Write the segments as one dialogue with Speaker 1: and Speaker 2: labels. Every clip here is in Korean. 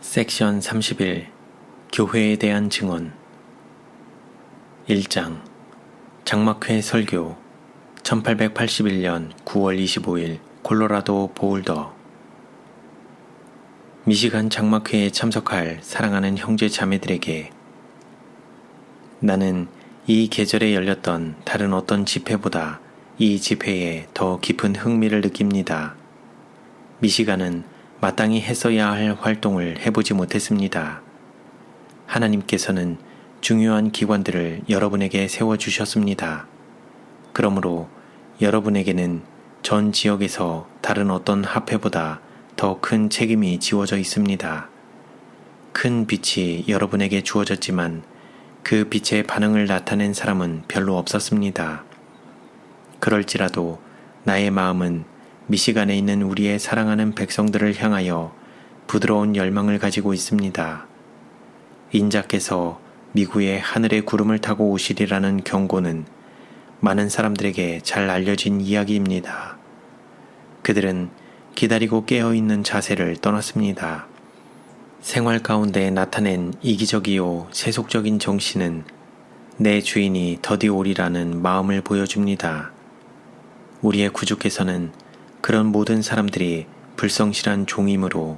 Speaker 1: 섹션 31 교회에 대한 증언 1장 장막회 설교 1881년 9월 25일 콜로라도 보울더 미시간 장막회에 참석할 사랑하는 형제 자매들에게 나는 이 계절에 열렸던 다른 어떤 집회보다 이 집회에 더 깊은 흥미를 느낍니다. 미시간은 마땅히 했어야 할 활동을 해보지 못했습니다. 하나님께서는 중요한 기관들을 여러분에게 세워주셨습니다. 그러므로 여러분에게는 전 지역에서 다른 어떤 합회보다 더 큰 책임이 지워져 있습니다. 큰 빛이 여러분에게 주어졌지만 그 빛의 반응을 나타낸 사람은 별로 없었습니다. 그럴지라도 나의 마음은 미시간에 있는 우리의 사랑하는 백성들을 향하여 부드러운 열망을 가지고 있습니다. 인자께서 미국의 하늘의 구름을 타고 오시리라는 경고는 많은 사람들에게 잘 알려진 이야기입니다. 그들은 기다리고 깨어있는 자세를 떠났습니다. 생활 가운데 나타낸 이기적이요 세속적인 정신은 내 주인이 더디 오리라는 마음을 보여줍니다. 우리의 구주께서는 그런 모든 사람들이 불성실한 종임으로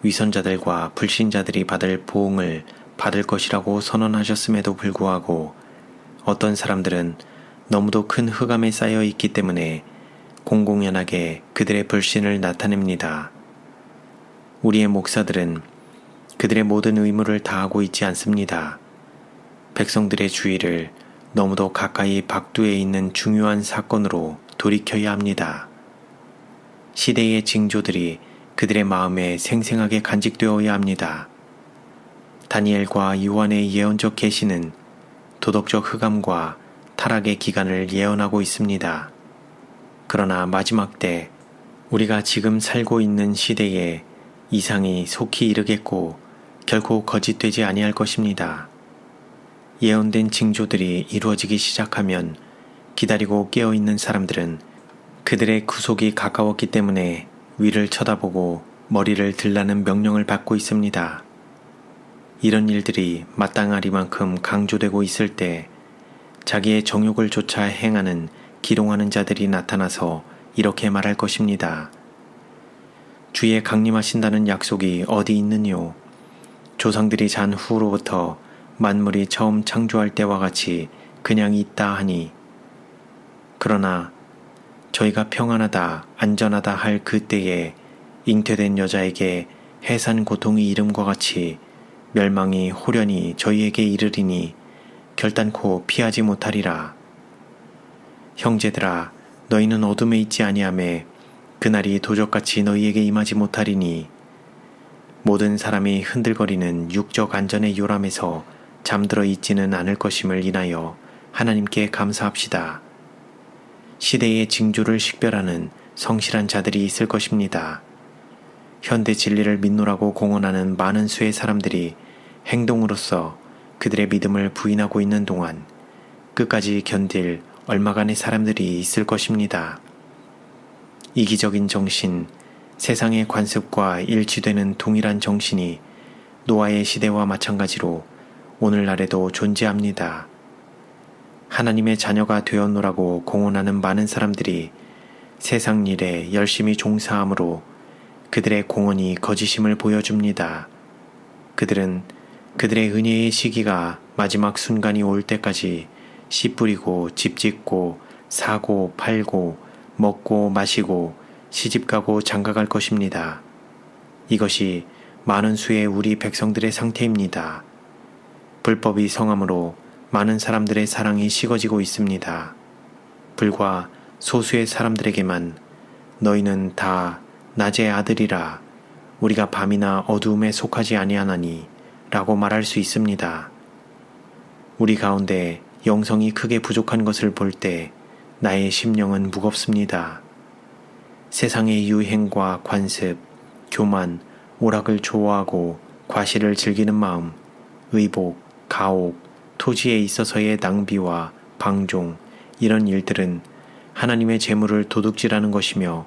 Speaker 1: 위선자들과 불신자들이 받을 보응을 받을 것이라고 선언하셨음에도 불구하고 어떤 사람들은 너무도 큰 흑암에 쌓여 있기 때문에 공공연하게 그들의 불신을 나타냅니다. 우리의 목사들은 그들의 모든 의무를 다하고 있지 않습니다. 백성들의 주의를 너무도 가까이 박두에 있는 중요한 사건으로 돌이켜야 합니다. 시대의 징조들이 그들의 마음에 생생하게 간직되어야 합니다. 다니엘과 요한의 예언적 계시는 도덕적 흑암과 타락의 기간을 예언하고 있습니다. 그러나 마지막 때 우리가 지금 살고 있는 시대에 이상이 속히 이르겠고 결코 거짓되지 아니할 것입니다. 예언된 징조들이 이루어지기 시작하면 기다리고 깨어있는 사람들은 그들의 구속이 가까웠기 때문에 위를 쳐다보고 머리를 들라는 명령을 받고 있습니다. 이런 일들이 마땅하리만큼 강조되고 있을 때 자기의 정욕을 쫓아 행하는 기롱하는 자들이 나타나서 이렇게 말할 것입니다. 주의 강림하신다는 약속이 어디 있느뇨? 조상들이 잔 후로부터 만물이 처음 창조할 때와 같이 그냥 있다 하니 그러나 저희가 평안하다 안전하다 할 그때에 잉태된 여자에게 해산 고통의 이름과 같이 멸망이 호련히 저희에게 이르리니 결단코 피하지 못하리라. 형제들아 너희는 어둠에 있지 아니하매 그날이 도적같이 너희에게 임하지 못하리니 모든 사람이 흔들거리는 육적 안전의 요람에서 잠들어 있지는 않을 것임을 인하여 하나님께 감사합시다. 시대의 징조를 식별하는 성실한 자들이 있을 것입니다. 현대 진리를 믿노라고 공언하는 많은 수의 사람들이 행동으로써 그들의 믿음을 부인하고 있는 동안 끝까지 견딜 얼마간의 사람들이 있을 것입니다. 이기적인 정신, 세상의 관습과 일치되는 동일한 정신이 노아의 시대와 마찬가지로 오늘날에도 존재합니다. 하나님의 자녀가 되었노라고 공언하는 많은 사람들이 세상 일에 열심히 종사함으로 그들의 공언이 거짓임을 보여줍니다. 그들은 그들의 은혜의 시기가 마지막 순간이 올 때까지 씨 뿌리고 집 짓고 사고 팔고 먹고 마시고 시집가고 장가갈 것입니다. 이것이 많은 수의 우리 백성들의 상태입니다. 불법이 성함으로 많은 사람들의 사랑이 식어지고 있습니다. 불과 소수의 사람들에게만 너희는 다 낮의 아들이라 우리가 밤이나 어두움에 속하지 아니하나니 라고 말할 수 있습니다. 우리 가운데 영성이 크게 부족한 것을 볼 때 나의 심령은 무겁습니다. 세상의 유행과 관습, 교만, 오락을 좋아하고 과실을 즐기는 마음, 의복, 가옥, 토지에 있어서의 낭비와 방종 이런 일들은 하나님의 재물을 도둑질하는 것이며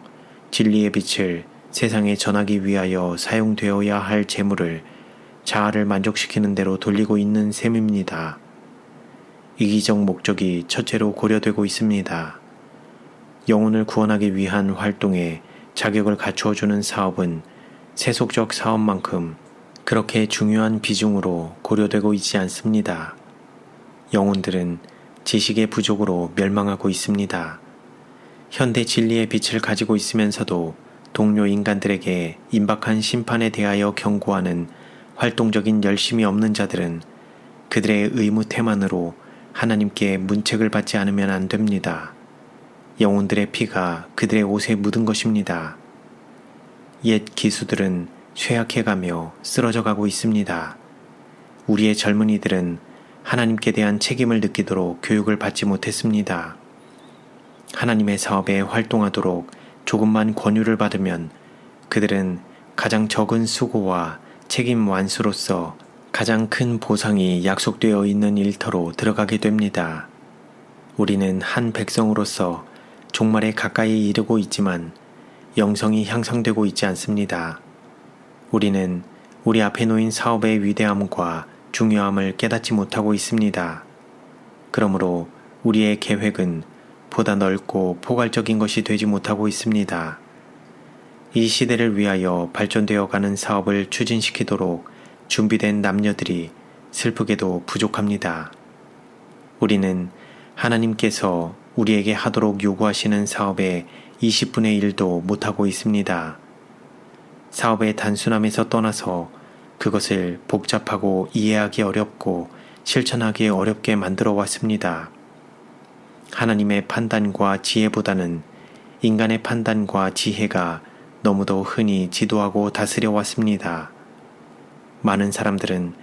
Speaker 1: 진리의 빛을 세상에 전하기 위하여 사용되어야 할 재물을 자아를 만족시키는 대로 돌리고 있는 셈입니다. 이기적 목적이 첫째로 고려되고 있습니다. 영혼을 구원하기 위한 활동에 자격을 갖추어주는 사업은 세속적 사업만큼 그렇게 중요한 비중으로 고려되고 있지 않습니다. 영혼들은 지식의 부족으로 멸망하고 있습니다. 현대 진리의 빛을 가지고 있으면서도 동료 인간들에게 임박한 심판에 대하여 경고하는 활동적인 열심이 없는 자들은 그들의 의무태만으로 하나님께 문책을 받지 않으면 안 됩니다. 영혼들의 피가 그들의 옷에 묻은 것입니다. 옛 기수들은 쇠약해가며 쓰러져가고 있습니다. 우리의 젊은이들은 하나님께 대한 책임을 느끼도록 교육을 받지 못했습니다. 하나님의 사업에 활동하도록 조금만 권유를 받으면 그들은 가장 적은 수고와 책임 완수로서 가장 큰 보상이 약속되어 있는 일터로 들어가게 됩니다. 우리는 한 백성으로서 종말에 가까이 이르고 있지만 영성이 향상되고 있지 않습니다. 우리는 우리 앞에 놓인 사업의 위대함과 중요함을 깨닫지 못하고 있습니다. 그러므로 우리의 계획은 보다 넓고 포괄적인 것이 되지 못하고 있습니다. 이 시대를 위하여 발전되어 가는 사업을 추진시키도록 준비된 남녀들이 슬프게도 부족합니다. 우리는 하나님께서 우리에게 하도록 요구하시는 사업의 20분의 1도 못하고 있습니다. 사업의 단순함에서 떠나서 그것을 복잡하고 이해하기 어렵고 실천하기 어렵게 만들어 왔습니다. 하나님의 판단과 지혜보다는 인간의 판단과 지혜가 너무도 흔히 지도하고 다스려 왔습니다. 많은 사람들은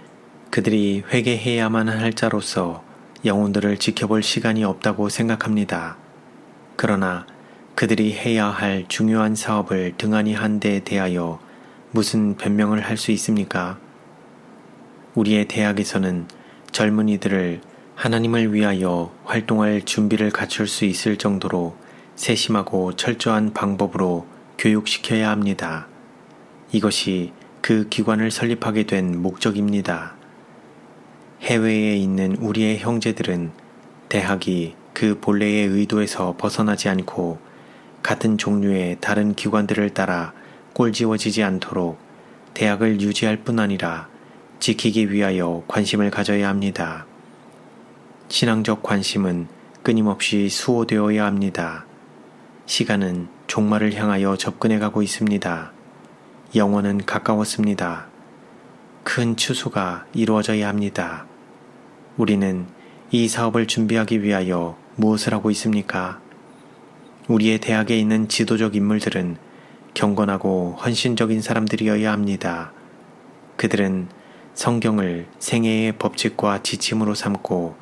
Speaker 1: 그들이 회개해야만 할 자로서 영혼들을 지켜볼 시간이 없다고 생각합니다. 그러나 그들이 해야 할 중요한 사업을 등한히 한 데에 대하여 무슨 변명을 할 수 있습니까? 우리의 대학에서는 젊은이들을 하나님을 위하여 활동할 준비를 갖출 수 있을 정도로 세심하고 철저한 방법으로 교육시켜야 합니다. 이것이 그 기관을 설립하게 된 목적입니다. 해외에 있는 우리의 형제들은 대학이 그 본래의 의도에서 벗어나지 않고 같은 종류의 다른 기관들을 따라 꼴지워지지 않도록 대학을 유지할 뿐 아니라 지키기 위하여 관심을 가져야 합니다. 신앙적 관심은 끊임없이 수호되어야 합니다. 시간은 종말을 향하여 접근해 가고 있습니다. 영원은 가까웠습니다. 큰 추수가 이루어져야 합니다. 우리는 이 사업을 준비하기 위하여 무엇을 하고 있습니까? 우리의 대학에 있는 지도적 인물들은 경건하고 헌신적인 사람들이어야 합니다. 그들은 성경을 생애의 법칙과 지침으로 삼고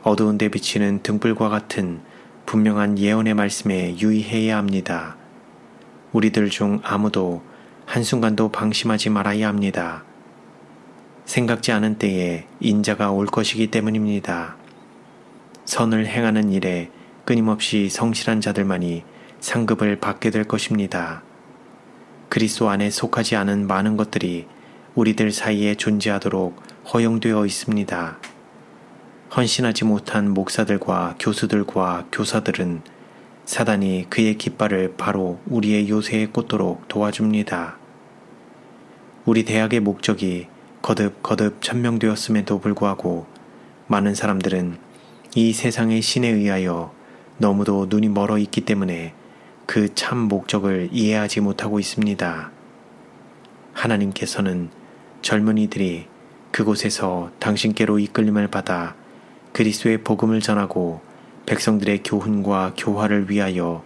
Speaker 1: 어두운 데 비치는 등불과 같은 분명한 예언의 말씀에 유의해야 합니다. 우리들 중 아무도 한순간도 방심하지 말아야 합니다. 생각지 않은 때에 인자가 올 것이기 때문입니다. 선을 행하는 일에 끊임없이 성실한 자들만이 상급을 받게 될 것입니다. 그리스도 안에 속하지 않은 많은 것들이 우리들 사이에 존재하도록 허용되어 있습니다. 헌신하지 못한 목사들과 교수들과 교사들은 사단이 그의 깃발을 바로 우리의 요새에 꽂도록 도와줍니다. 우리 대학의 목적이 거듭 천명되었음에도 불구하고 많은 사람들은 이 세상의 신에 의하여 너무도 눈이 멀어 있기 때문에 그 참 목적을 이해하지 못하고 있습니다. 하나님께서는 젊은이들이 그곳에서 당신께로 이끌림을 받아 그리스도의 복음을 전하고 백성들의 교훈과 교화를 위하여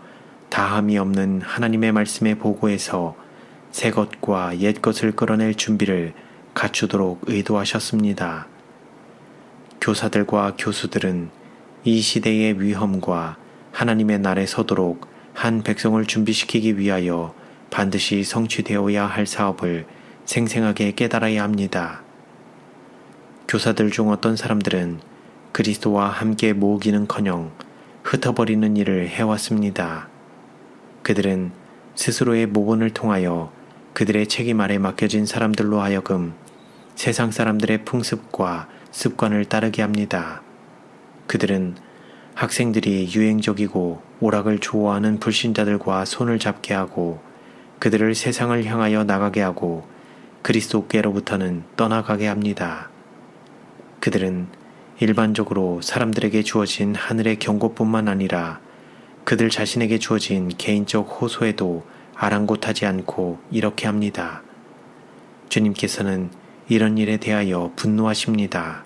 Speaker 1: 다함이 없는 하나님의 말씀에 보고해서 새 것과 옛 것을 끌어낼 준비를 갖추도록 의도하셨습니다. 교사들과 교수들은 이 시대의 위험과 하나님의 날에 서도록 한 백성을 준비시키기 위하여 반드시 성취되어야 할 사업을 생생하게 깨달아야 합니다. 교사들 중 어떤 사람들은 그리스도와 함께 모으기는커녕 흩어버리는 일을 해왔습니다. 그들은 스스로의 모본을 통하여 그들의 책임 아래 맡겨진 사람들로 하여금 세상 사람들의 풍습과 습관을 따르게 합니다. 그들은 학생들이 유행적이고 오락을 좋아하는 불신자들과 손을 잡게 하고 그들을 세상을 향하여 나가게 하고 그리스도께로부터는 떠나가게 합니다. 그들은 일반적으로 사람들에게 주어진 하늘의 경고뿐만 아니라 그들 자신에게 주어진 개인적 호소에도 아랑곳하지 않고 이렇게 합니다. 주님께서는 이런 일에 대하여 분노하십니다.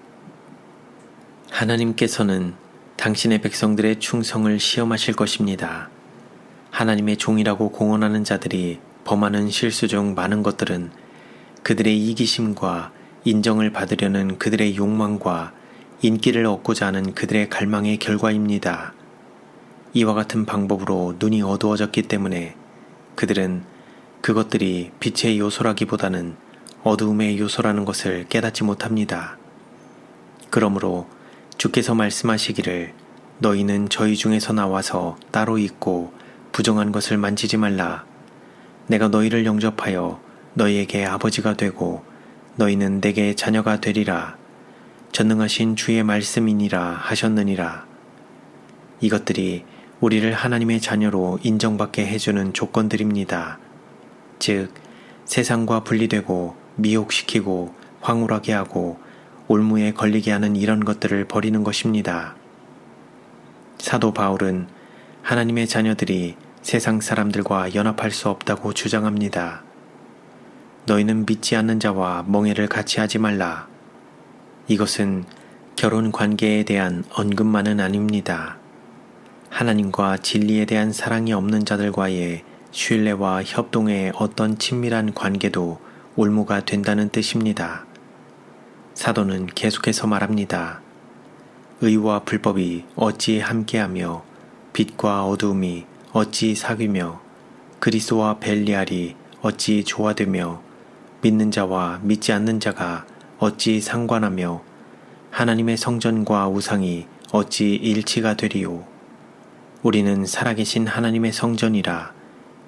Speaker 1: 하나님께서는 당신의 백성들의 충성을 시험하실 것입니다. 하나님의 종이라고 공언하는 자들이 범하는 실수 중 많은 것들은 그들의 이기심과 인정을 받으려는 그들의 욕망과 인기를 얻고자 하는 그들의 갈망의 결과입니다. 이와 같은 방법으로 눈이 어두워졌기 때문에 그들은 그것들이 빛의 요소라기보다는 어두움의 요소라는 것을 깨닫지 못합니다. 그러므로 주께서 말씀하시기를 너희는 저희 중에서 나와서 따로 있고 부정한 것을 만지지 말라. 내가 너희를 영접하여 너희에게 아버지가 되고 너희는 내게 자녀가 되리라. 전능하신 주의 말씀이니라 하셨느니라. 이것들이 우리를 하나님의 자녀로 인정받게 해주는 조건들입니다. 즉 세상과 분리되고 미혹시키고 황홀하게 하고 올무에 걸리게 하는 이런 것들을 버리는 것입니다. 사도 바울은 하나님의 자녀들이 세상 사람들과 연합할 수 없다고 주장합니다. 너희는 믿지 않는 자와 멍해를 같이 하지 말라. 이것은 결혼 관계에 대한 언급만은 아닙니다. 하나님과 진리에 대한 사랑이 없는 자들과의 신뢰와 협동의 어떤 친밀한 관계도 올무가 된다는 뜻입니다. 사도는 계속해서 말합니다. 의와 불법이 어찌 함께하며 빛과 어두움이 어찌 사귀며 그리스도와 벨리알이 어찌 조화되며 믿는 자와 믿지 않는 자가 어찌 상관하며 하나님의 성전과 우상이 어찌 일치가 되리요. 우리는 살아계신 하나님의 성전이라.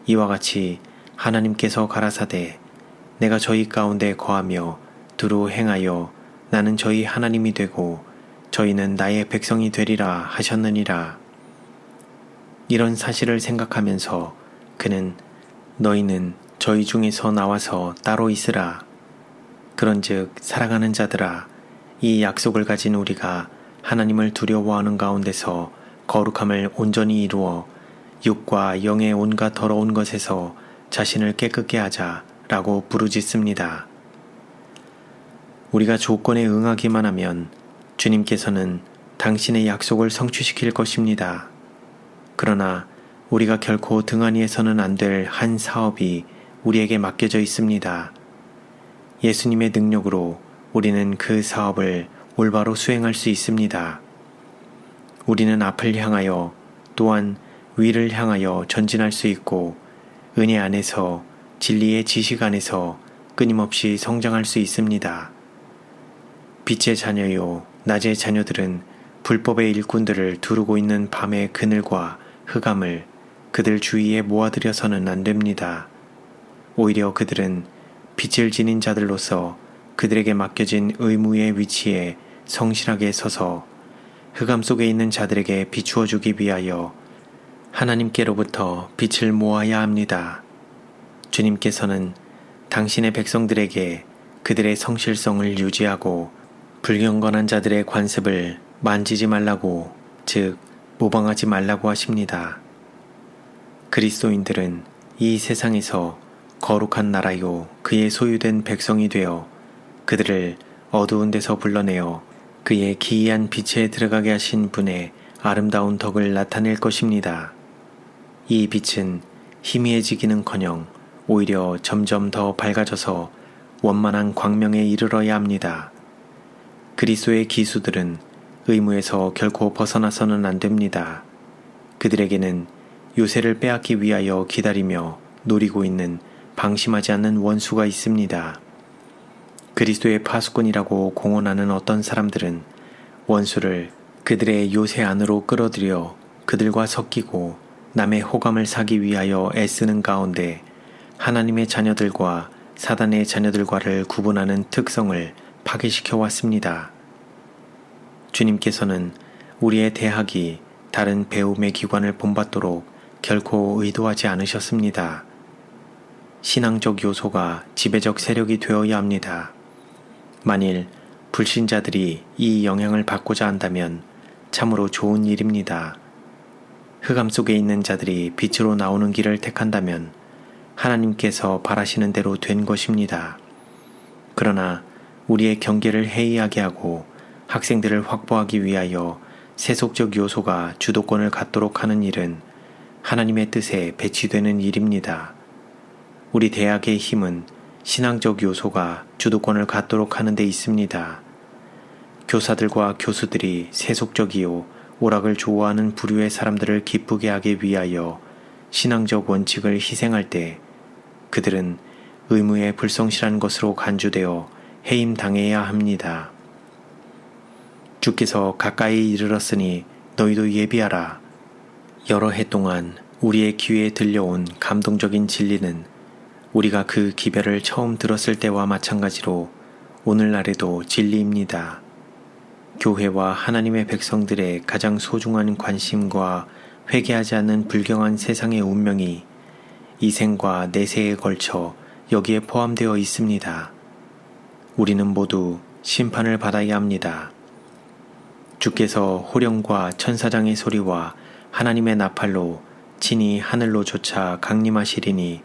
Speaker 1: 이와 같이 하나님께서 가라사대 내가 저희 가운데 거하며 두루 행하여 나는 저희 하나님이 되고 저희는 나의 백성이 되리라 하셨느니라. 이런 사실을 생각하면서 그는 너희는 저희 중에서 나와서 따로 있으라. 그런즉 사랑하는 자들아, 이 약속을 가진 우리가 하나님을 두려워하는 가운데서 거룩함을 온전히 이루어 육과 영의 온갖 더러운 것에서 자신을 깨끗게 하자라고 부르짖습니다. 우리가 조건에 응하기만 하면 주님께서는 당신의 약속을 성취시킬 것입니다. 그러나 우리가 결코 등한히해서는 안 될 한 사업이 우리에게 맡겨져 있습니다. 예수님의 능력으로 우리는 그 사업을 올바로 수행할 수 있습니다. 우리는 앞을 향하여 또한 위를 향하여 전진할 수 있고 은혜 안에서 진리의 지식 안에서 끊임없이 성장할 수 있습니다. 빛의 자녀요 낮의 자녀들은 불법의 일꾼들을 두르고 있는 밤의 그늘과 흑암을 그들 주위에 모아들여서는 안 됩니다. 오히려 그들은 빛을 지닌 자들로서 그들에게 맡겨진 의무의 위치에 성실하게 서서 흑암 속에 있는 자들에게 비추어 주기 위하여 하나님께로부터 빛을 모아야 합니다. 주님께서는 당신의 백성들에게 그들의 성실성을 유지하고 불경건한 자들의 관습을 만지지 말라고, 즉 모방하지 말라고 하십니다. 그리스도인들은 이 세상에서 거룩한 나라요 그의 소유된 백성이 되어 그들을 어두운 데서 불러내어 그의 기이한 빛에 들어가게 하신 분의 아름다운 덕을 나타낼 것입니다. 이 빛은 희미해지기는커녕 오히려 점점 더 밝아져서 원만한 광명에 이르러야 합니다. 그리스도의 기수들은 의무에서 결코 벗어나서는 안 됩니다. 그들에게는 요새를 빼앗기 위하여 기다리며 노리고 있는 방심하지 않는 원수가 있습니다. 그리스도의 파수꾼이라고 공언하는 어떤 사람들은 원수를 그들의 요새 안으로 끌어들여 그들과 섞이고 남의 호감을 사기 위하여 애쓰는 가운데 하나님의 자녀들과 사단의 자녀들과를 구분하는 특성을 파괴시켜 왔습니다. 주님께서는 우리의 대학이 다른 배움의 기관을 본받도록 결코 의도하지 않으셨습니다. 신앙적 요소가 지배적 세력이 되어야 합니다. 만일 불신자들이 이 영향을 받고자 한다면 참으로 좋은 일입니다. 흑암 속에 있는 자들이 빛으로 나오는 길을 택한다면 하나님께서 바라시는 대로 된 것입니다. 그러나 우리의 경계를 해이하게 하고 학생들을 확보하기 위하여 세속적 요소가 주도권을 갖도록 하는 일은 하나님의 뜻에 배치되는 일입니다. 우리 대학의 힘은 신앙적 요소가 주도권을 갖도록 하는 데 있습니다. 교사들과 교수들이 세속적이요 오락을 좋아하는 부류의 사람들을 기쁘게 하기 위하여 신앙적 원칙을 희생할 때 그들은 의무에 불성실한 것으로 간주되어 해임당해야 합니다. 주께서 가까이 이르렀으니 너희도 예비하라. 여러 해 동안 우리의 귀에 들려온 감동적인 진리는 우리가 그 기별을 처음 들었을 때와 마찬가지로 오늘날에도 진리입니다. 교회와 하나님의 백성들의 가장 소중한 관심과 회개하지 않는 불경한 세상의 운명이 이 생과 내세에 걸쳐 여기에 포함되어 있습니다. 우리는 모두 심판을 받아야 합니다. 주께서 호령과 천사장의 소리와 하나님의 나팔로 친히 하늘로 쫓아 강림하시리니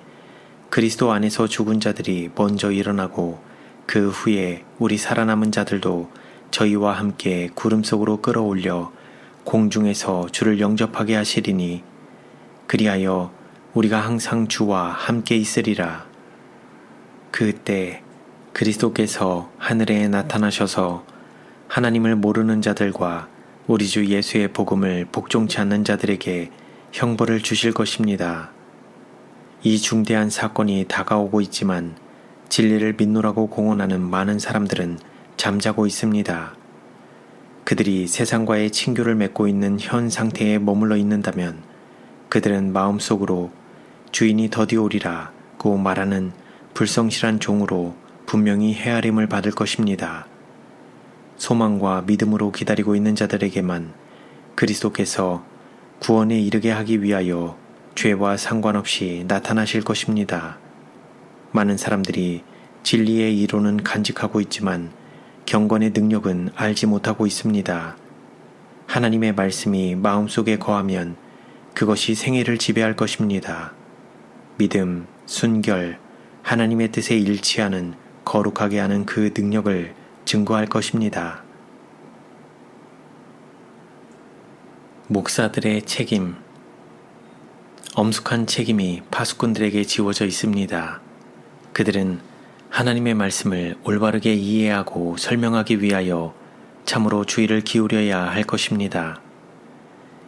Speaker 1: 그리스도 안에서 죽은 자들이 먼저 일어나고 그 후에 우리 살아남은 자들도 저희와 함께 구름 속으로 끌어올려 공중에서 주를 영접하게 하시리니 그리하여 우리가 항상 주와 함께 있으리라. 그때 그리스도께서 하늘에 나타나셔서 하나님을 모르는 자들과 우리 주 예수의 복음을 복종치 않는 자들에게 형벌을 주실 것입니다. 이 중대한 사건이 다가오고 있지만 진리를 믿노라고 공언하는 많은 사람들은 잠자고 있습니다. 그들이 세상과의 친교를 맺고 있는 현 상태에 머물러 있는다면 그들은 마음속으로 주인이 더디 오리라고 말하는 불성실한 종으로 분명히 헤아림을 받을 것입니다. 소망과 믿음으로 기다리고 있는 자들에게만 그리스도께서 구원에 이르게 하기 위하여 죄와 상관없이 나타나실 것입니다. 많은 사람들이 진리의 이론은 간직하고 있지만 경건의 능력은 알지 못하고 있습니다. 하나님의 말씀이 마음속에 거하면 그것이 생애를 지배할 것입니다. 믿음, 순결, 하나님의 뜻에 일치하는 거룩하게 하는 그 능력을 증거할 것입니다. 목사들의 책임. 엄숙한 책임이 파수꾼들에게 지워져 있습니다. 그들은 하나님의 말씀을 올바르게 이해하고 설명하기 위하여 참으로 주의를 기울여야 할 것입니다.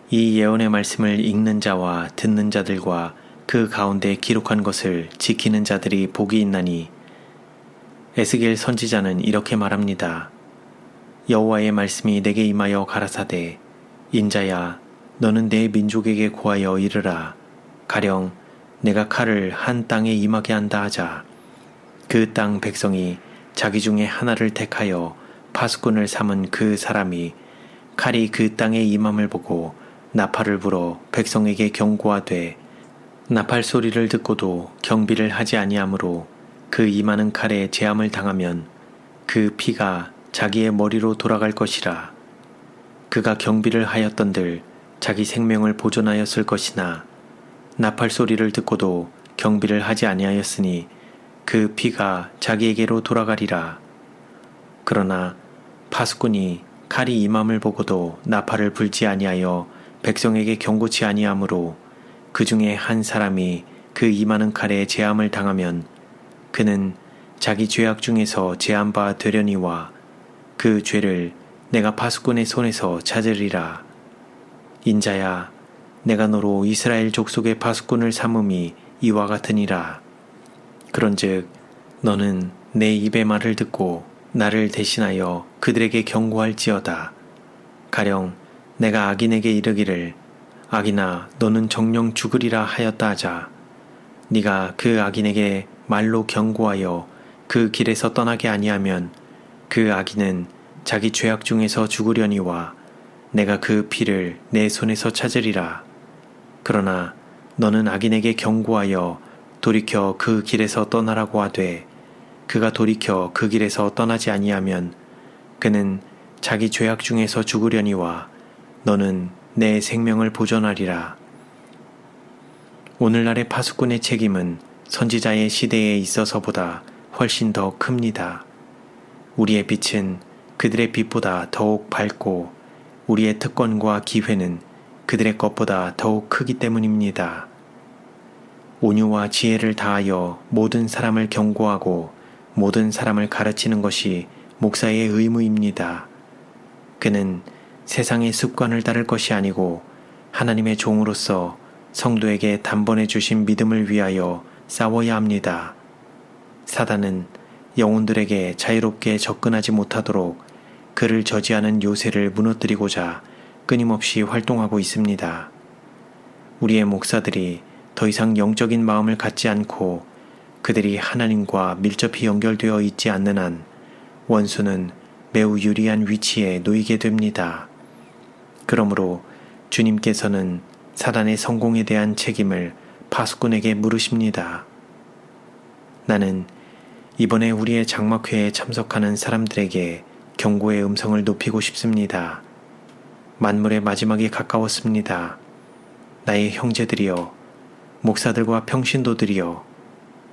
Speaker 1: 이 예언의 말씀을 읽는 자와 듣는 자들과 그 가운데 기록한 것을 지키는 자들이 복이 있나니 에스겔 선지자는 이렇게 말합니다. 여호와의 말씀이 내게 임하여 가라사대 인자야 너는 내 민족에게 고하여 이르라. 가령 내가 칼을 한 땅에 임하게 한다 하자. 그 땅 백성이 자기 중에 하나를 택하여 파수꾼을 삼은 그 사람이 칼이 그 땅에 임함을 보고 나팔을 불어 백성에게 경고하되 나팔 소리를 듣고도 경비를 하지 아니하므로 그 임하는 칼에 재함을 당하면 그 피가 자기의 머리로 돌아갈 것이라. 그가 경비를 하였던들 자기 생명을 보존하였을 것이나 나팔 소리를 듣고도 경비를 하지 아니하였으니 그 피가 자기에게로 돌아가리라. 그러나 파수꾼이 칼이 임함을 보고도 나팔을 불지 아니하여 백성에게 경고치 아니하므로 그 중에 한 사람이 그 임하는 칼에 재함을 당하면 그는 자기 죄악 중에서 재한 바 되려니와 그 죄를 내가 파수꾼의 손에서 찾으리라. 인자야 내가 너로 이스라엘 족속의 파수꾼을 삼음이 이와 같으니라. 그런즉 너는 내 입의 말을 듣고 나를 대신하여 그들에게 경고할지어다. 가령 내가 악인에게 이르기를 악인아 너는 정령 죽으리라 하였다 하자. 네가 그 악인에게 말로 경고하여 그 길에서 떠나게 아니하면 그 악인은 자기 죄악 중에서 죽으려니와 내가 그 피를 내 손에서 찾으리라. 그러나 너는 악인에게 경고하여 돌이켜 그 길에서 떠나라고 하되 그가 돌이켜 그 길에서 떠나지 아니하면 그는 자기 죄악 중에서 죽으려니와 너는 내 생명을 보존하리라. 오늘날의 파수꾼의 책임은 선지자의 시대에 있어서보다 훨씬 더 큽니다. 우리의 빛은 그들의 빛보다 더욱 밝고 우리의 특권과 기회는 그들의 것보다 더욱 크기 때문입니다. 온유와 지혜를 다하여 모든 사람을 경고하고 모든 사람을 가르치는 것이 목사의 의무입니다. 그는 세상의 습관을 따를 것이 아니고 하나님의 종으로서 성도에게 단번에 주신 믿음을 위하여 싸워야 합니다. 사단은 영혼들에게 자유롭게 접근하지 못하도록 그를 저지하는 요새를 무너뜨리고자 끊임없이 활동하고 있습니다. 우리의 목사들이 더 이상 영적인 마음을 갖지 않고 그들이 하나님과 밀접히 연결되어 있지 않는 한 원수는 매우 유리한 위치에 놓이게 됩니다. 그러므로 주님께서는 사단의 성공에 대한 책임을 파수꾼에게 물으십니다. 나는 이번에 우리의 장막회에 참석하는 사람들에게 경고의 음성을 높이고 싶습니다. 만물의 마지막이 가까웠습니다. 나의 형제들이여, 목사들과 평신도들이여,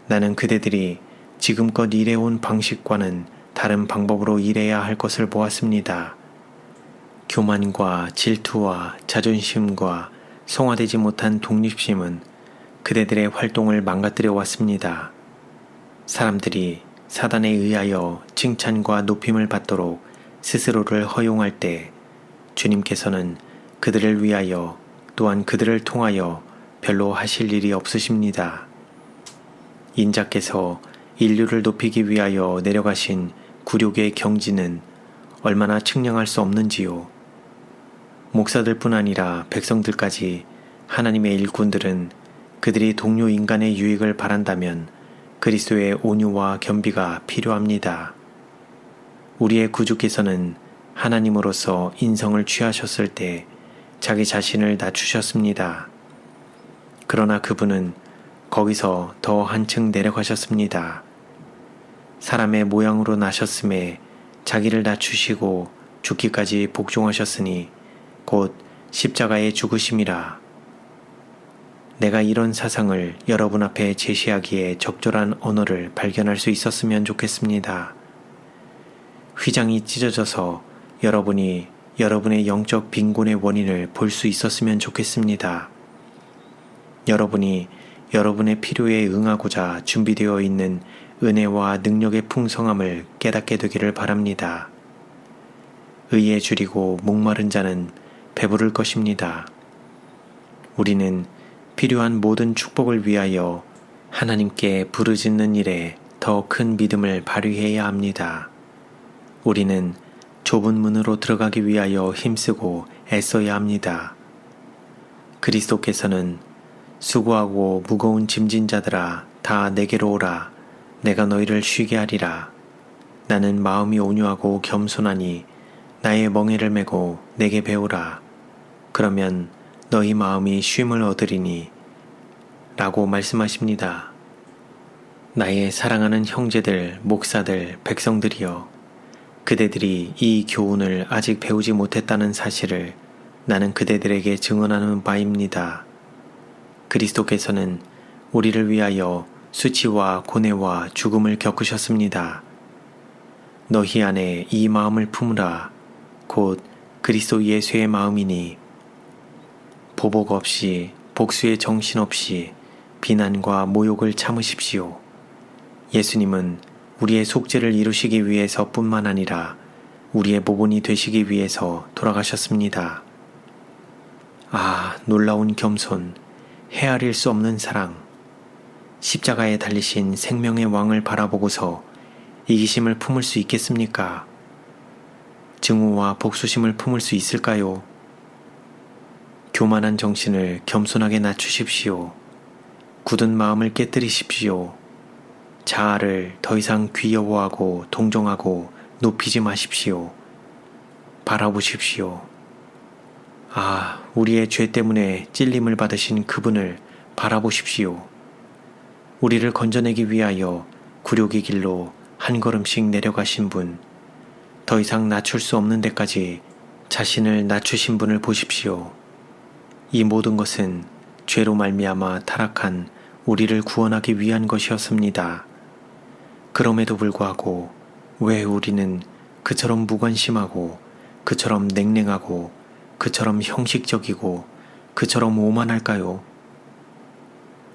Speaker 1: 나는 그대들이 지금껏 일해온 방식과는 다른 방법으로 일해야 할 것을 보았습니다. 교만과 질투와 자존심과 성화되지 못한 독립심은 그대들의 활동을 망가뜨려 왔습니다. 사람들이 사단에 의하여 칭찬과 높임을 받도록 스스로를 허용할 때 주님께서는 그들을 위하여 또한 그들을 통하여 별로 하실 일이 없으십니다. 인자께서 인류를 높이기 위하여 내려가신 굴욕의 경지는 얼마나 측량할 수 없는지요. 목사들뿐 아니라 백성들까지 하나님의 일꾼들은 그들이 동료 인간의 유익을 바란다면 그리스도의 온유와 겸비가 필요합니다. 우리의 구주께서는 하나님으로서 인성을 취하셨을 때 자기 자신을 낮추셨습니다. 그러나 그분은 거기서 더 한층 내려가셨습니다. 사람의 모양으로 나셨음에 자기를 낮추시고 죽기까지 복종하셨으니 곧 십자가의 죽으심이라. 내가 이런 사상을 여러분 앞에 제시하기에 적절한 언어를 발견할 수 있었으면 좋겠습니다. 휘장이 찢어져서 여러분이 여러분의 영적 빈곤의 원인을 볼 수 있었으면 좋겠습니다. 여러분이 여러분의 필요에 응하고자 준비되어 있는 은혜와 능력의 풍성함을 깨닫게 되기를 바랍니다. 의에 줄이고 목마른 자는 배부를 것입니다. 우리는 필요한 모든 축복을 위하여 하나님께 부르짖는 일에 더 큰 믿음을 발휘해야 합니다. 우리는 좁은 문으로 들어가기 위하여 힘쓰고 애써야 합니다. 그리스도께서는 수고하고 무거운 짐진 자들아 다 내게로 오라. 내가 너희를 쉬게 하리라. 나는 마음이 온유하고 겸손하니 나의 멍에를 메고 내게 배우라. 그러면 너희 마음이 쉼을 얻으리니 라고 말씀하십니다. 나의 사랑하는 형제들, 목사들, 백성들이여, 그대들이 이 교훈을 아직 배우지 못했다는 사실을 나는 그대들에게 증언하는 바입니다. 그리스도께서는 우리를 위하여 수치와 고뇌와 죽음을 겪으셨습니다. 너희 안에 이 마음을 품으라. 곧 그리스도 예수의 마음이니 보복 없이 복수의 정신 없이 비난과 모욕을 참으십시오. 예수님은 우리의 속죄를 이루시기 위해서 뿐만 아니라 우리의 모본이 되시기 위해서 돌아가셨습니다. 아, 놀라운 겸손, 헤아릴 수 없는 사랑, 십자가에 달리신 생명의 왕을 바라보고서 이기심을 품을 수 있겠습니까? 증오와 복수심을 품을 수 있을까요? 교만한 정신을 겸손하게 낮추십시오. 굳은 마음을 깨뜨리십시오. 자아를 더 이상 귀여워하고 동정하고 높이지 마십시오. 바라보십시오. 아, 우리의 죄 때문에 찔림을 받으신 그분을 바라보십시오. 우리를 건져내기 위하여 굴욕의 길로 한 걸음씩 내려가신 분, 더 이상 낮출 수 없는 데까지 자신을 낮추신 분을 보십시오. 이 모든 것은 죄로 말미암아 타락한 우리를 구원하기 위한 것이었습니다. 그럼에도 불구하고 왜 우리는 그처럼 무관심하고 그처럼 냉랭하고 그처럼 형식적이고 그처럼 오만할까요?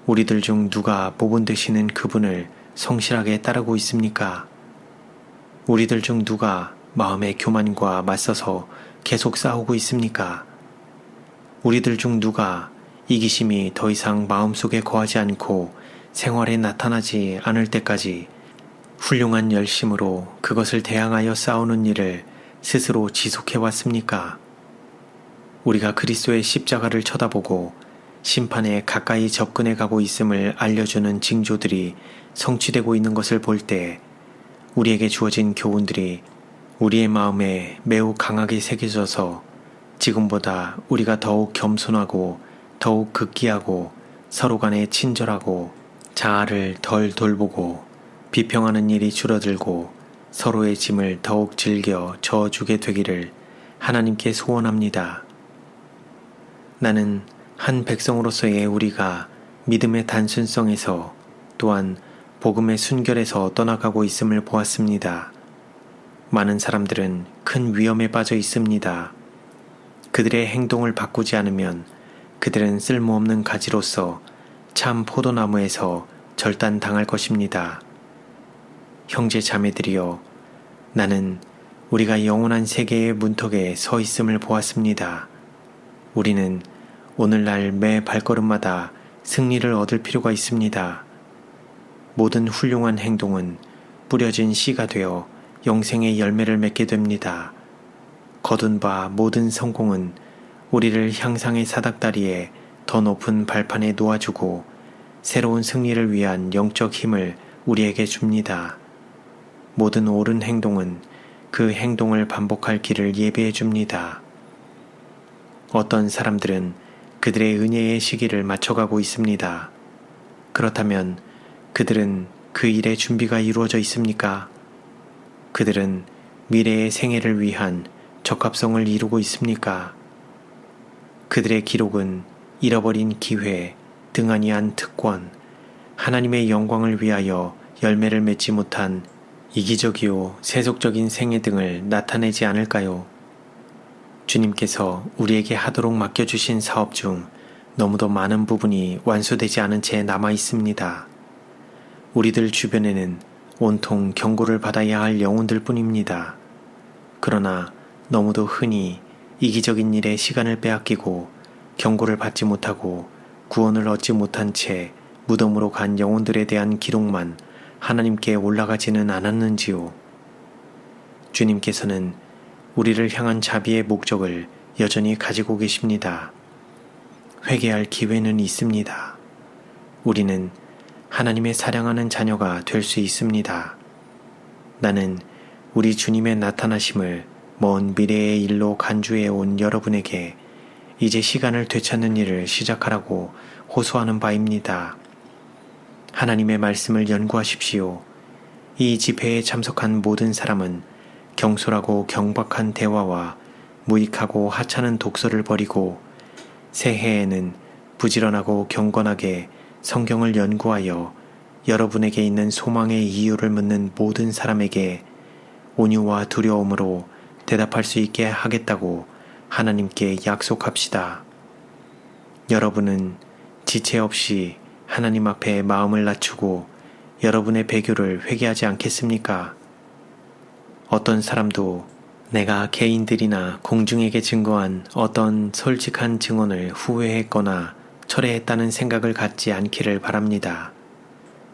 Speaker 1: 우리들 중 누가 복원 되시는 그분을 성실하게 따르고 있습니까? 우리들 중 누가 마음의 교만과 맞서서 계속 싸우고 있습니까? 우리들 중 누가 이기심이 더 이상 마음속에 거하지 않고 생활에 나타나지 않을 때까지 훌륭한 열심으로 그것을 대항하여 싸우는 일을 스스로 지속해 왔습니까? 우리가 그리스도의 십자가를 쳐다보고 심판에 가까이 접근해 가고 있음을 알려주는 징조들이 성취되고 있는 것을 볼 때 우리에게 주어진 교훈들이 우리의 마음에 매우 강하게 새겨져서 지금보다 우리가 더욱 겸손하고 더욱 극기하고 서로 간에 친절하고 자아를 덜 돌보고 비평하는 일이 줄어들고 서로의 짐을 더욱 즐겨 져주게 되기를 하나님께 소원합니다. 나는 한 백성으로서의 우리가 믿음의 단순성에서 또한 복음의 순결에서 떠나가고 있음을 보았습니다. 많은 사람들은 큰 위험에 빠져 있습니다. 그들의 행동을 바꾸지 않으면 그들은 쓸모없는 가지로서 참 포도나무에서 절단당할 것입니다. 형제 자매들이여, 나는 우리가 영원한 세계의 문턱에 서 있음을 보았습니다. 우리는 오늘날 매 발걸음마다 승리를 얻을 필요가 있습니다. 모든 훌륭한 행동은 뿌려진 씨가 되어 영생의 열매를 맺게 됩니다. 거둔 바 모든 성공은 우리를 향상의 사닥다리에 더 높은 발판에 놓아주고 새로운 승리를 위한 영적 힘을 우리에게 줍니다. 모든 옳은 행동은 그 행동을 반복할 길을 예비해 줍니다. 어떤 사람들은 그들의 은혜의 시기를 맞춰가고 있습니다. 그렇다면 그들은 그 일의 준비가 이루어져 있습니까? 그들은 미래의 생애를 위한 적합성을 이루고 있습니까? 그들의 기록은 잃어버린 기회, 등한히한 특권, 하나님의 영광을 위하여 열매를 맺지 못한 이기적이요 세속적인 생애 등을 나타내지 않을까요? 주님께서 우리에게 하도록 맡겨주신 사업 중 너무도 많은 부분이 완수되지 않은 채 남아 있습니다. 우리들 주변에는 온통 경고를 받아야 할 영혼들 뿐입니다. 그러나 너무도 흔히 이기적인 일에 시간을 빼앗기고 경고를 받지 못하고 구원을 얻지 못한 채 무덤으로 간 영혼들에 대한 기록만 하나님께 올라가지는 않았는지요. 주님께서는 우리를 향한 자비의 목적을 여전히 가지고 계십니다. 회개할 기회는 있습니다. 우리는 하나님의 사랑하는 자녀가 될 수 있습니다. 나는 우리 주님의 나타나심을 먼 미래의 일로 간주해 온 여러분에게 이제 시간을 되찾는 일을 시작하라고 호소하는 바입니다. 하나님의 말씀을 연구하십시오. 이 집회에 참석한 모든 사람은 경솔하고 경박한 대화와 무익하고 하찮은 독서를 버리고 새해에는 부지런하고 경건하게 성경을 연구하여 여러분에게 있는 소망의 이유를 묻는 모든 사람에게 온유와 두려움으로 대답할 수 있게 하겠다고 하나님께 약속합시다. 여러분은 지체 없이 하나님 앞에 마음을 낮추고 여러분의 배교를 회개하지 않겠습니까? 어떤 사람도 내가 개인들이나 공중에게 증거한 어떤 솔직한 증언을 후회했거나 철회했다는 생각을 갖지 않기를 바랍니다.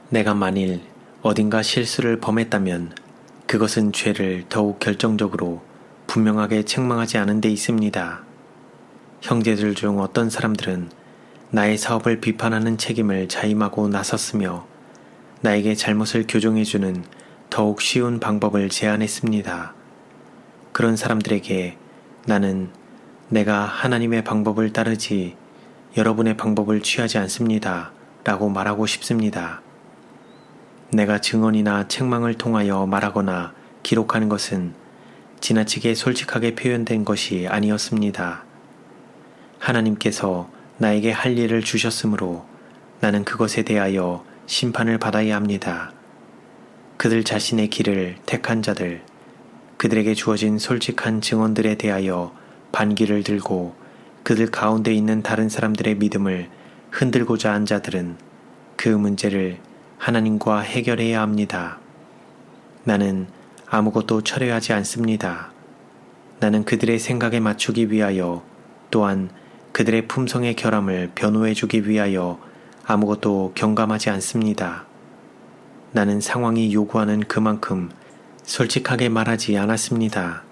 Speaker 1: 내가 만일 어딘가 실수를 범했다면 그것은 죄를 더욱 결정적으로 분명하게 책망하지 않은 데 있습니다. 형제들 중 어떤 사람들은 나의 사업을 비판하는 책임을 자임하고 나섰으며 나에게 잘못을 교정해주는 더욱 쉬운 방법을 제안했습니다. 그런 사람들에게 나는 내가 하나님의 방법을 따르지 여러분의 방법을 취하지 않습니다. 라고 말하고 싶습니다. 내가 증언이나 책망을 통하여 말하거나 기록하는 것은 지나치게 솔직하게 표현된 것이 아니었습니다. 하나님께서 나에게 할 일을 주셨으므로 나는 그것에 대하여 심판을 받아야 합니다. 그들 자신의 길을 택한 자들, 그들에게 주어진 솔직한 증언들에 대하여 반기를 들고 그들 가운데 있는 다른 사람들의 믿음을 흔들고자 한 자들은 그 문제를 하나님과 해결해야 합니다. 나는 아무것도 철회하지 않습니다. 나는 그들의 생각에 맞추기 위하여 또한 그들의 품성의 결함을 변호해주기 위하여 아무것도 경감하지 않습니다. 나는 상황이 요구하는 그만큼 솔직하게 말하지 않았습니다.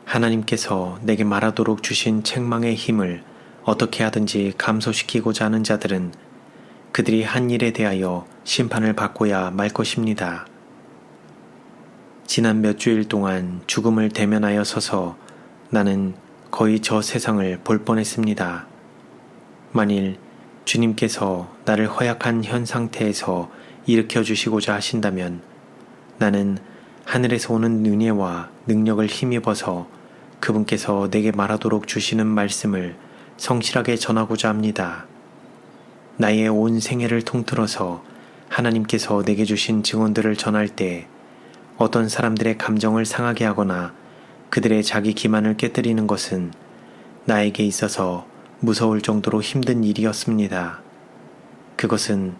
Speaker 1: 하나님께서 내게 말하도록 주신 책망의 힘을 어떻게 하든지 감소시키고자 하는 자들은 그들이 한 일에 대하여 심판을 받고야 말 것입니다. 지난 몇 주일 동안 죽음을 대면하여 서서 나는 거의 저 세상을 볼 뻔했습니다. 만일 주님께서 나를 허약한 현 상태에서 일으켜 주시고자 하신다면 나는 하늘에서 오는 은혜와 능력을 힘입어서 그분께서 내게 말하도록 주시는 말씀을 성실하게 전하고자 합니다. 나의 온 생애를 통틀어서 하나님께서 내게 주신 증언들을 전할 때 어떤 사람들의 감정을 상하게 하거나 그들의 자기 기만을 깨뜨리는 것은 나에게 있어서 무서울 정도로 힘든 일이었습니다. 그것은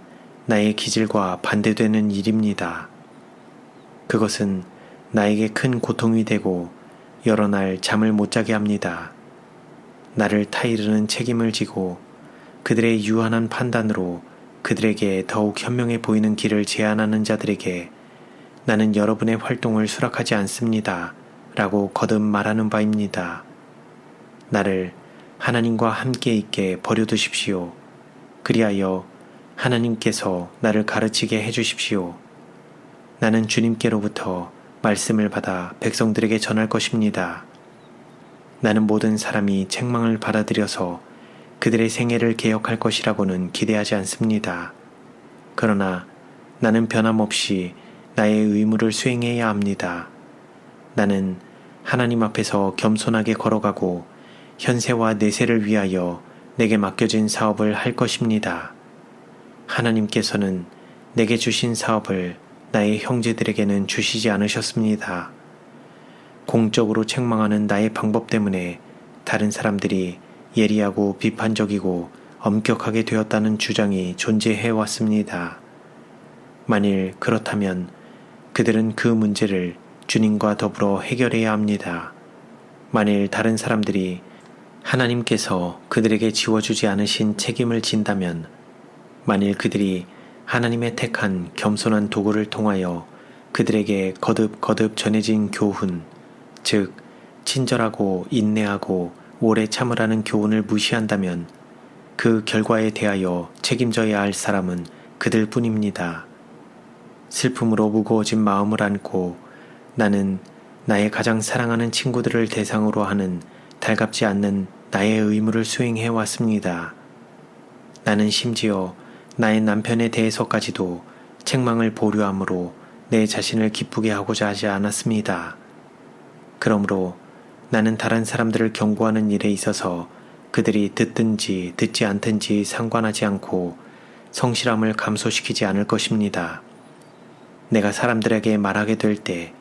Speaker 1: 나의 기질과 반대되는 일입니다. 그것은 나에게 큰 고통이 되고 여러 날 잠을 못 자게 합니다. 나를 타이르는 책임을 지고 그들의 유한한 판단으로 그들에게 더욱 현명해 보이는 길을 제안하는 자들에게 나는 여러분의 활동을 수락하지 않습니다. 라고 거듭 말하는 바입니다. 나를 하나님과 함께 있게 버려두십시오. 그리하여 하나님께서 나를 가르치게 해주십시오. 나는 주님께로부터 말씀을 받아 백성들에게 전할 것입니다. 나는 모든 사람이 책망을 받아들여서 그들의 생애를 개혁할 것이라고는 기대하지 않습니다. 그러나 나는 변함없이 나의 의무를 수행해야 합니다. 나는 하나님 앞에서 겸손하게 걸어가고 현세와 내세를 위하여 내게 맡겨진 사업을 할 것입니다. 하나님께서는 내게 주신 사업을 나의 형제들에게는 주시지 않으셨습니다. 공적으로 책망하는 나의 방법 때문에 다른 사람들이 예리하고 비판적이고 엄격하게 되었다는 주장이 존재해 왔습니다. 만일 그렇다면 그들은 그 문제를 주님과 더불어 해결해야 합니다. 만일 다른 사람들이 하나님께서 그들에게 지워주지 않으신 책임을 진다면, 만일 그들이 하나님의 택한 겸손한 도구를 통하여 그들에게 거듭 전해진 교훈, 즉 친절하고 인내하고 오래 참으라는 교훈을 무시한다면 그 결과에 대하여 책임져야 할 사람은 그들 뿐입니다. 슬픔으로 무거워진 마음을 안고 나는 나의 가장 사랑하는 친구들을 대상으로 하는 달갑지 않는 나의 의무를 수행해 왔습니다. 나는 심지어 나의 남편에 대해서까지도 책망을 보류함으로 내 자신을 기쁘게 하고자 하지 않았습니다. 그러므로 나는 다른 사람들을 경고하는 일에 있어서 그들이 듣든지 듣지 않든지 상관하지 않고 성실함을 감소시키지 않을 것입니다. 내가 사람들에게 말하게 될 때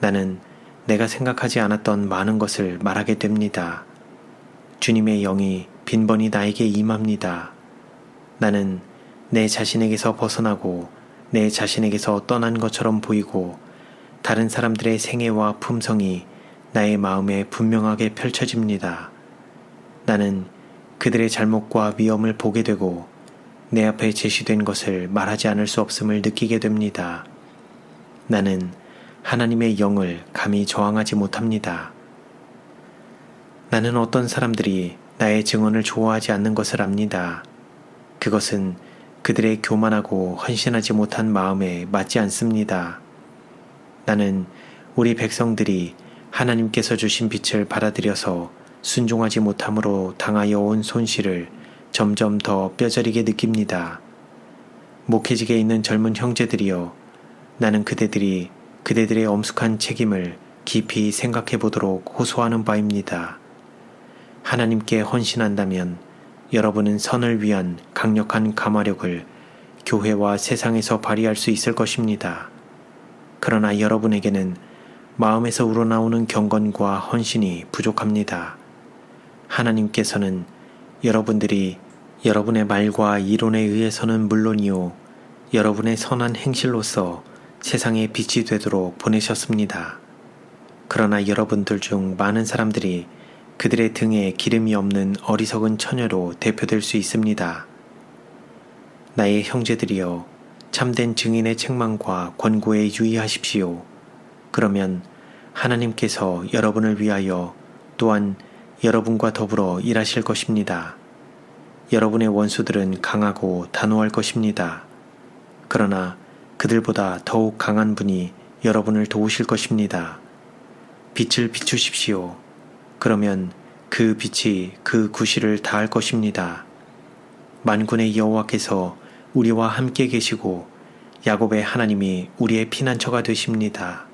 Speaker 1: 나는 내가 생각하지 않았던 많은 것을 말하게 됩니다. 주님의 영이 빈번히 나에게 임합니다. 나는 내 자신에게서 벗어나고 내 자신에게서 떠난 것처럼 보이고 다른 사람들의 생애와 품성이 나의 마음에 분명하게 펼쳐집니다. 나는 그들의 잘못과 위험을 보게 되고 내 앞에 제시된 것을 말하지 않을 수 없음을 느끼게 됩니다. 나는 하나님의 영을 감히 저항하지 못합니다. 나는 어떤 사람들이 나의 증언을 좋아하지 않는 것을 압니다. 그것은 그들의 교만하고 헌신하지 못한 마음에 맞지 않습니다. 나는 우리 백성들이 하나님께서 주신 빛을 받아들여서 순종하지 못함으로 당하여 온 손실을 점점 더 뼈저리게 느낍니다. 목회직에 있는 젊은 형제들이여, 나는 그대들의 엄숙한 책임을 깊이 생각해 보도록 호소하는 바입니다. 하나님께 헌신한다면 여러분은 선을 위한 강력한 가마력을 교회와 세상에서 발휘할 수 있을 것입니다. 그러나 여러분에게는 마음에서 우러나오는 경건과 헌신이 부족합니다. 하나님께서는 여러분들이 여러분의 말과 이론에 의해서는 물론이요, 여러분의 선한 행실로서 세상의 빛이 되도록 보내셨습니다. 그러나 여러분들 중 많은 사람들이 그들의 등에 기름이 없는 어리석은 처녀로 대표될 수 있습니다. 나의 형제들이여, 참된 증인의 책망과 권고에 유의하십시오. 그러면 하나님께서 여러분을 위하여 또한 여러분과 더불어 일하실 것입니다. 여러분의 원수들은 강하고 단호할 것입니다. 그러나 그들보다 더욱 강한 분이 여러분을 도우실 것입니다. 빛을 비추십시오. 그러면 그 빛이 그 구실을 다할 것입니다. 만군의 여호와께서 우리와 함께 계시고 야곱의 하나님이 우리의 피난처가 되십니다.